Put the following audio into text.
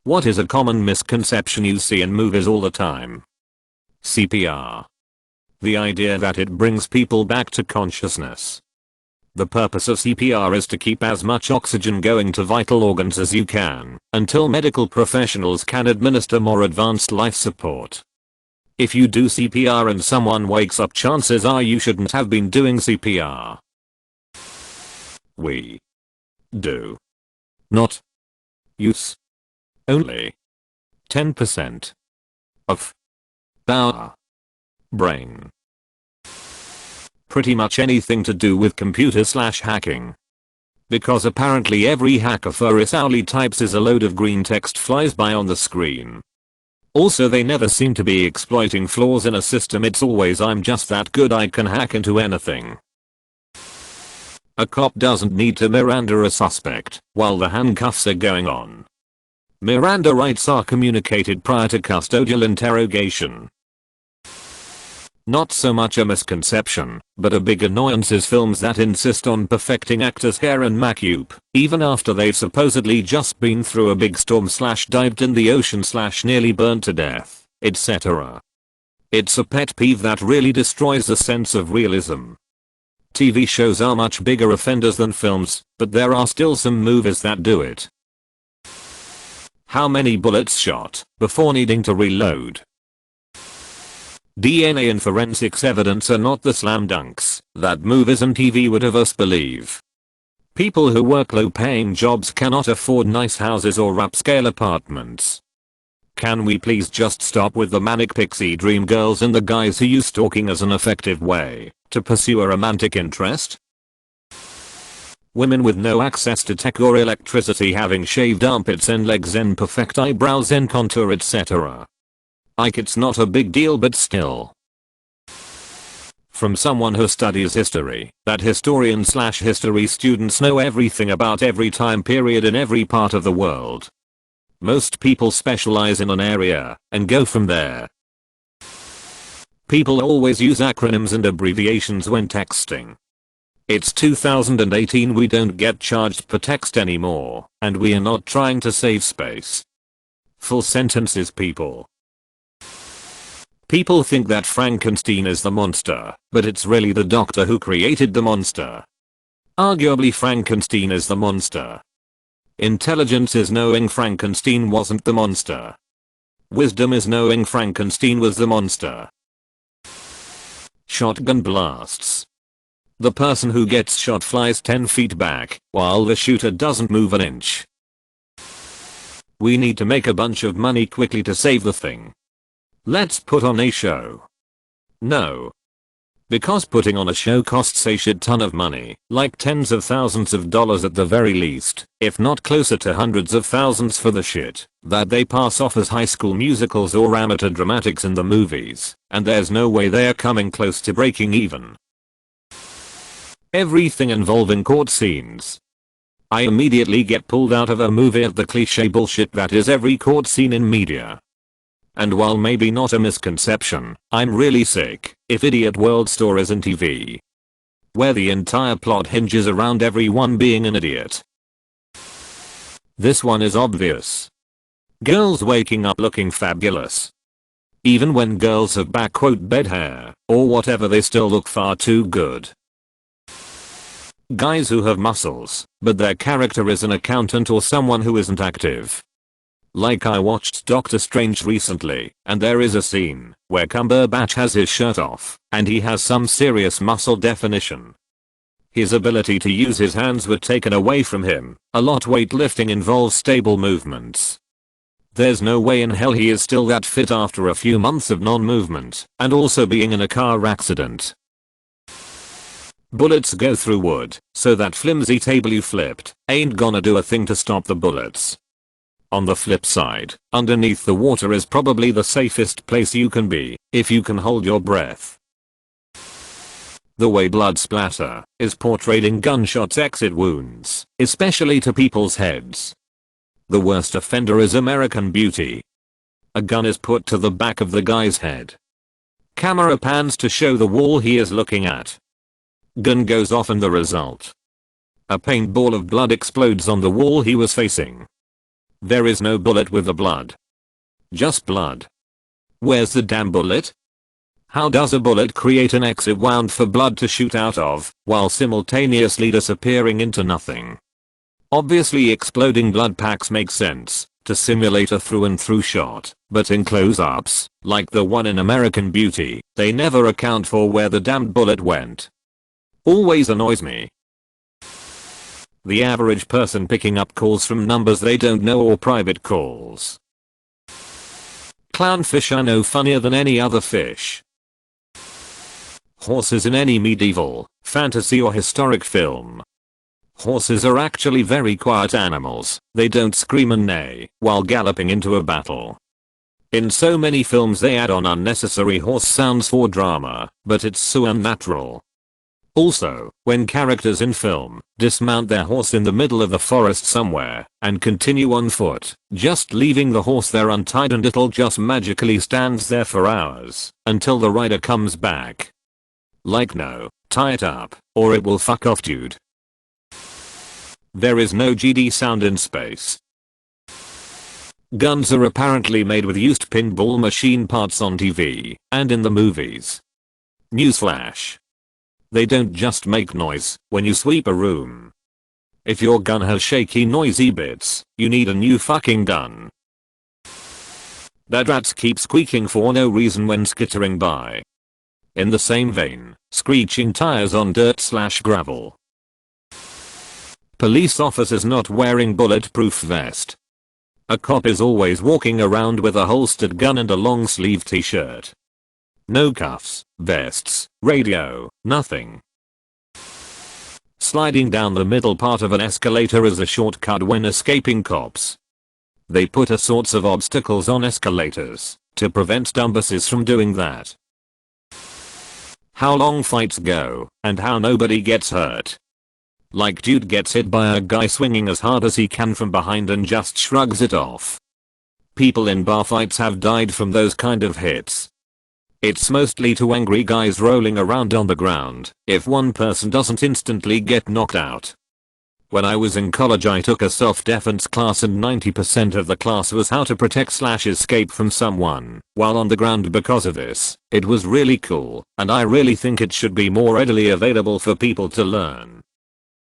What is a common misconception you see in movies all the time? CPR. The idea that it brings people back to consciousness. The purpose of CPR is to keep as much oxygen going to vital organs as you can, until medical professionals can administer more advanced life support. If you do CPR and someone wakes up, chances are you shouldn't have been doing CPR. We do not use only 10% of our brain. Pretty much anything to do with computer/hacking. Because apparently every hacker Furris Owly types is a load of green text flies by on the screen. Also, they never seem to be exploiting flaws in a system. It's always I'm just that good, I can hack into anything. A cop doesn't need to Miranda a suspect while the handcuffs are going on. Miranda rights are communicated prior to custodial interrogation. Not so much a misconception, but a big annoyance is films that insist on perfecting actors' hair and makeup, even after they've supposedly just been through a big storm/dived in the ocean/nearly burnt to death, etc. It's a pet peeve that really destroys the sense of realism. TV shows are much bigger offenders than films, but there are still some movies that do it. How many bullets shot before needing to reload? DNA and forensics evidence are not the slam dunks that movies and TV would have us believe. People who work low-paying jobs cannot afford nice houses or upscale apartments. Can we please just stop with the manic pixie dream girls and the guys who use stalking as an effective way to pursue a romantic interest? Women with no access to tech or electricity having shaved armpits and legs and perfect eyebrows and contour, etc. It's not a big deal, but still. From someone who studies history, that historians/history students know everything about every time period in every part of the world. Most people specialize in an area and go from there. People always use acronyms and abbreviations when texting. It's 2018, we don't get charged per text anymore, and we are not trying to save space. Full sentences, people. People think that Frankenstein is the monster, but it's really the doctor who created the monster. Arguably, Frankenstein is the monster. Intelligence is knowing Frankenstein wasn't the monster. Wisdom is knowing Frankenstein was the monster. Shotgun blasts. The person who gets shot flies 10 feet back, while the shooter doesn't move an inch. We need to make a bunch of money quickly to save the thing. Let's put on a show. No. Because putting on a show costs a shit ton of money, like tens of thousands of dollars at the very least, if not closer to hundreds of thousands for the shit that they pass off as high school musicals or amateur dramatics in the movies, and there's no way they're coming close to breaking even. Everything involving court scenes. I immediately get pulled out of a movie at the cliche bullshit that is every court scene in media. And while maybe not a misconception, I'm really sick if idiot world stories in TV, where the entire plot hinges around everyone being an idiot. This one is obvious. Girls waking up looking fabulous. Even when girls have "bed hair" or whatever, they still look far too good. Guys who have muscles, but their character is an accountant or someone who isn't active. Like, I watched Doctor Strange recently, and there is a scene where Cumberbatch has his shirt off, and he has some serious muscle definition. His ability to use his hands were taken away from him. A lot weightlifting involves stable movements. There's no way in hell he is still that fit after a few months of non-movement, and also being in a car accident. Bullets go through wood, so that flimsy table you flipped ain't gonna do a thing to stop the bullets. On the flip side, underneath the water is probably the safest place you can be, if you can hold your breath. The way blood splatter is portrayed in gunshots exit wounds, especially to people's heads. The worst offender is American Beauty. A gun is put to the back of the guy's head. Camera pans to show the wall he is looking at. Gun goes off and the result. A paintball of blood explodes on the wall he was facing. There is no bullet with the blood. Just blood. Where's the damn bullet? How does a bullet create an exit wound for blood to shoot out of, while simultaneously disappearing into nothing? Obviously exploding blood packs make sense, to simulate a through and through shot, but in close-ups, like the one in American Beauty, they never account for where the damned bullet went. Always annoys me. The average person picking up calls from numbers they don't know or private calls. Clownfish are no funnier than any other fish. Horses in any medieval, fantasy or historic film. Horses are actually very quiet animals, they don't scream and neigh while galloping into a battle. In so many films they add on unnecessary horse sounds for drama, but it's so unnatural. Also, when characters in film dismount their horse in the middle of the forest somewhere and continue on foot, just leaving the horse there untied and it'll just magically stands there for hours until the rider comes back. Like no, tie it up or it will fuck off, dude. There is no GD sound in space. Guns are apparently made with used pinball machine parts on TV and in the movies. Newsflash. They don't just make noise when you sweep a room. If your gun has shaky noisy bits, you need a new fucking gun. That rats keep squeaking for no reason when skittering by. In the same vein, screeching tires on dirt/gravel. Police officers not wearing bulletproof vest. A cop is always walking around with a holstered gun and a long sleeve t-shirt. No cuffs, vests, radio, nothing. Sliding down the middle part of an escalator is a shortcut when escaping cops. They put all sorts of obstacles on escalators to prevent dumbasses from doing that. How long fights go and how nobody gets hurt. Like dude gets hit by a guy swinging as hard as he can from behind and just shrugs it off. People in bar fights have died from those kind of hits. It's mostly two angry guys rolling around on the ground if one person doesn't instantly get knocked out. When I was in college I took a self-defense class and 90% of the class was how to protect/escape from someone while on the ground. Because of this, it was really cool and I really think it should be more readily available for people to learn.